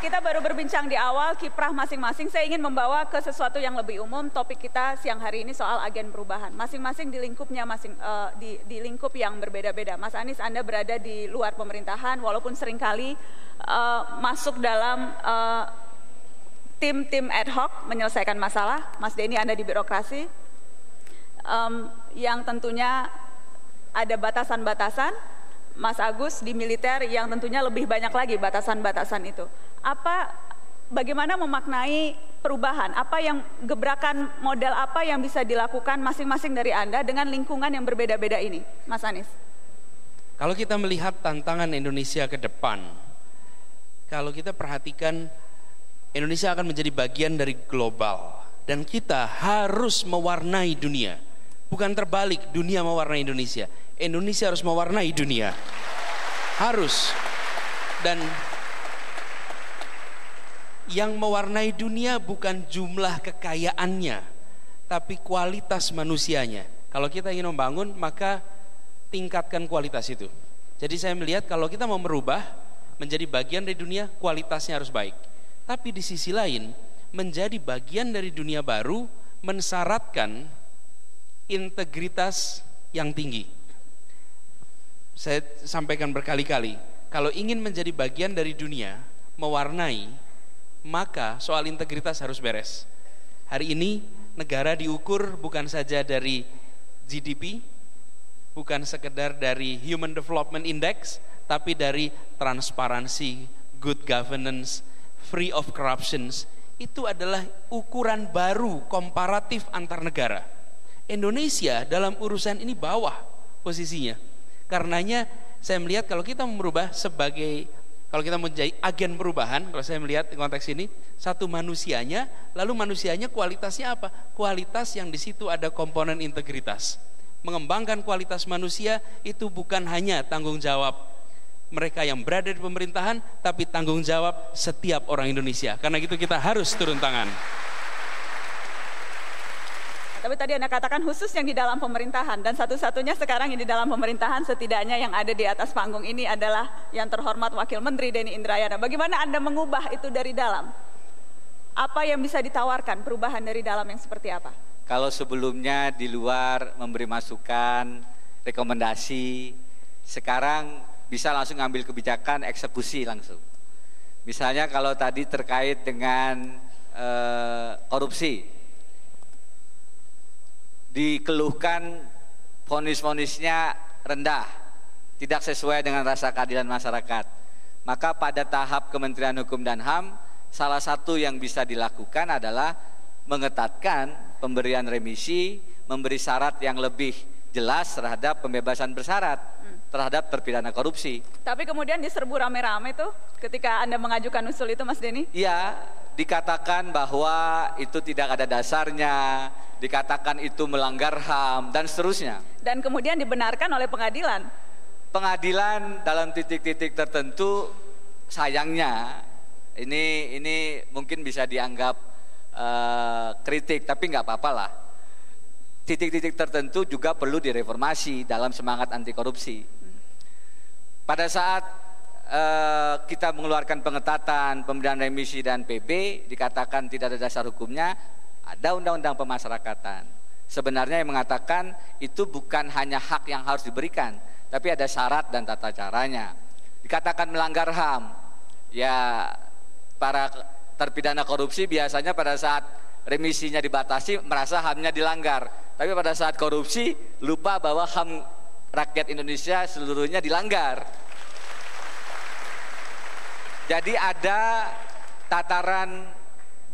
kita baru berbincang di awal kiprah masing-masing. Saya ingin membawa ke sesuatu yang lebih umum. Topik kita siang hari ini soal agen perubahan. Masing-masing di lingkupnya, di lingkup yang berbeda-beda. Mas Anies, Anda berada di luar pemerintahan, walaupun seringkali masuk dalam tim-tim ad hoc menyelesaikan masalah. Mas Denny, Anda di birokrasi, yang tentunya ada batasan-batasan. Mas Agus di militer yang tentunya lebih banyak lagi batasan-batasan itu. Bagaimana memaknai perubahan? Apa yang gebrakan model apa yang bisa dilakukan masing-masing dari Anda dengan lingkungan yang berbeda-beda ini, Mas Anies? Kalau kita melihat tantangan Indonesia ke depan, kalau kita perhatikan Indonesia akan menjadi bagian dari global dan kita harus mewarnai dunia. Bukan terbalik, dunia mewarnai Indonesia. Indonesia harus mewarnai dunia. Harus. Dan yang mewarnai dunia bukan jumlah kekayaannya, tapi kualitas manusianya. Kalau kita ingin membangun, maka tingkatkan kualitas itu. Jadi saya melihat kalau kita mau merubah menjadi bagian dari dunia, kualitasnya harus baik. Tapi di sisi lain, menjadi bagian dari dunia baru mensyaratkan integritas yang tinggi. Saya sampaikan berkali-kali, kalau ingin menjadi bagian dari dunia, mewarnai, maka soal integritas harus beres. Hari ini negara diukur bukan saja dari GDP, bukan sekedar dari Human Development Index, tapi dari transparansi, good governance, free of corruptions. Itu adalah ukuran baru komparatif antar negara. Indonesia dalam urusan ini bawah posisinya. Karenanya saya melihat kalau kita merubah kalau kita menjadi agen perubahan, kalau saya melihat di konteks ini, satu manusianya, lalu manusianya kualitasnya apa? Kualitas yang di situ ada komponen integritas. Mengembangkan kualitas manusia itu bukan hanya tanggung jawab mereka yang berada di pemerintahan, tapi tanggung jawab setiap orang Indonesia. Karena itu kita harus turun tangan. Tapi tadi Anda katakan khusus yang di dalam pemerintahan, dan satu-satunya sekarang yang di dalam pemerintahan setidaknya yang ada di atas panggung ini adalah yang terhormat Wakil Menteri Denny Indrayana. Bagaimana Anda mengubah itu dari dalam? Apa yang bisa ditawarkan perubahan dari dalam yang seperti apa? Kalau sebelumnya di luar memberi masukan, rekomendasi, sekarang bisa langsung ngambil kebijakan, eksekusi langsung. Misalnya kalau tadi terkait dengan korupsi, dikeluhkan vonis-vonisnya rendah, tidak sesuai dengan rasa keadilan masyarakat. Maka pada tahap Kementerian Hukum dan HAM, salah satu yang bisa dilakukan adalah mengetatkan pemberian remisi, memberi syarat yang lebih jelas terhadap pembebasan bersyarat terhadap terpidana korupsi. Tapi kemudian diserbu rame-rame tuh ketika Anda mengajukan usul itu, Mas Denny? Iya, dikatakan bahwa itu tidak ada dasarnya, dikatakan itu melanggar HAM dan seterusnya. Dan kemudian dibenarkan oleh pengadilan. Pengadilan dalam titik-titik tertentu, sayangnya ini mungkin bisa dianggap kritik, tapi nggak apa-apa lah. Titik-titik tertentu juga perlu direformasi dalam semangat anti korupsi. Pada saat kita mengeluarkan pengetatan pemberian remisi dan PB, dikatakan tidak ada dasar hukumnya, ada undang-undang pemasyarakatan. Sebenarnya yang mengatakan itu bukan hanya hak yang harus diberikan, tapi ada syarat dan tata caranya. Dikatakan melanggar HAM, ya para terpidana korupsi biasanya pada saat remisinya dibatasi merasa HAM-nya dilanggar, tapi pada saat korupsi lupa bahwa HAM rakyat Indonesia seluruhnya dilanggar. Jadi ada tataran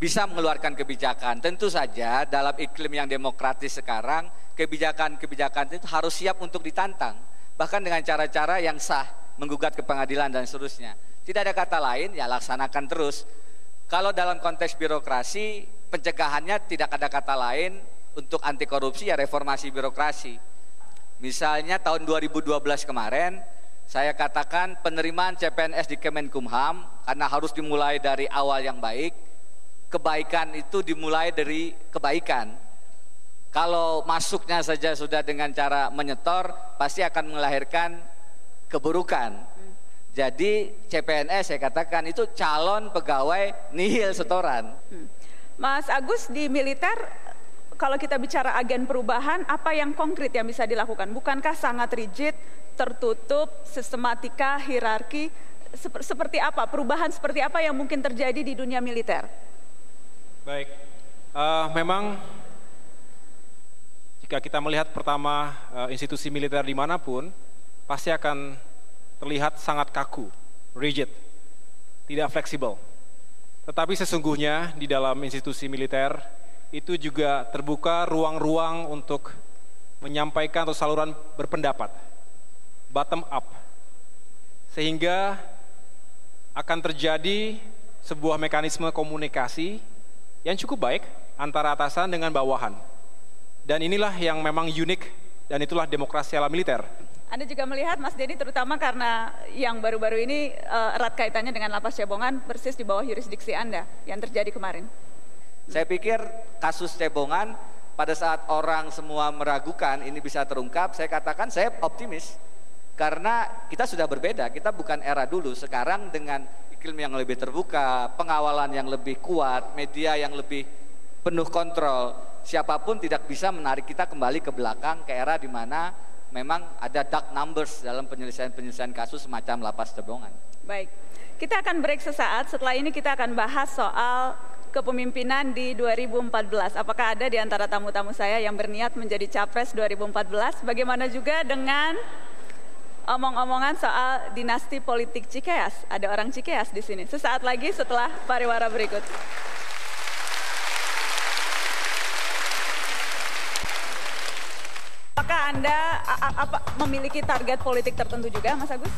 bisa mengeluarkan kebijakan. Tentu saja dalam iklim yang demokratis sekarang, kebijakan-kebijakan itu harus siap untuk ditantang, bahkan dengan cara-cara yang sah, menggugat ke pengadilan dan seterusnya. Tidak ada kata lain, ya laksanakan terus. Kalau dalam konteks birokrasi, pencegahannya tidak ada kata lain untuk anti korupsi, ya reformasi birokrasi. Misalnya tahun 2012 kemarin, saya katakan penerimaan CPNS di Kemenkumham karena harus dimulai dari awal yang baik. Kebaikan itu dimulai dari kebaikan. Kalau masuknya saja sudah dengan cara menyetor, pasti akan melahirkan keburukan. Jadi CPNS saya katakan itu calon pegawai nihil setoran. Mas Agus, di militer kalau kita bicara agen perubahan, apa yang konkret yang bisa dilakukan? Bukankah sangat rigid, tertutup, sistematika, hierarki? Seperti apa, perubahan seperti apa yang mungkin terjadi di dunia militer? Baik, memang jika kita melihat pertama institusi militer dimanapun, pasti akan terlihat sangat kaku, rigid, tidak fleksibel. Tetapi sesungguhnya di dalam institusi militer itu juga terbuka ruang-ruang untuk menyampaikan atau saluran berpendapat, bottom up, sehingga akan terjadi sebuah mekanisme komunikasi yang cukup baik antara atasan dengan bawahan. Dan inilah yang memang unik dan itulah demokrasi ala militer. Anda juga melihat Mas Denny, terutama karena yang baru-baru ini erat kaitannya dengan Lapas Cebongan persis di bawah yurisdiksi Anda yang terjadi kemarin. Saya pikir kasus Cebongan pada saat orang semua meragukan ini bisa terungkap, saya katakan saya optimis. Karena kita sudah berbeda, kita bukan era dulu. Sekarang dengan iklim yang lebih terbuka, pengawalan yang lebih kuat, media yang lebih penuh kontrol, siapapun tidak bisa menarik kita kembali ke belakang ke era di mana memang ada dark numbers dalam penyelesaian kasus semacam Lapas Cebongan. Baik, kita akan break sesaat. Setelah ini kita akan bahas soal kepemimpinan di 2014. Apakah ada di antara tamu-tamu saya yang berniat menjadi capres 2014? Bagaimana juga dengan omong-omongan soal dinasti politik Cikeas? Ada orang Cikeas di sini. Sesaat lagi setelah pariwara berikut. Apakah Anda memiliki target politik tertentu juga, Mas Agus?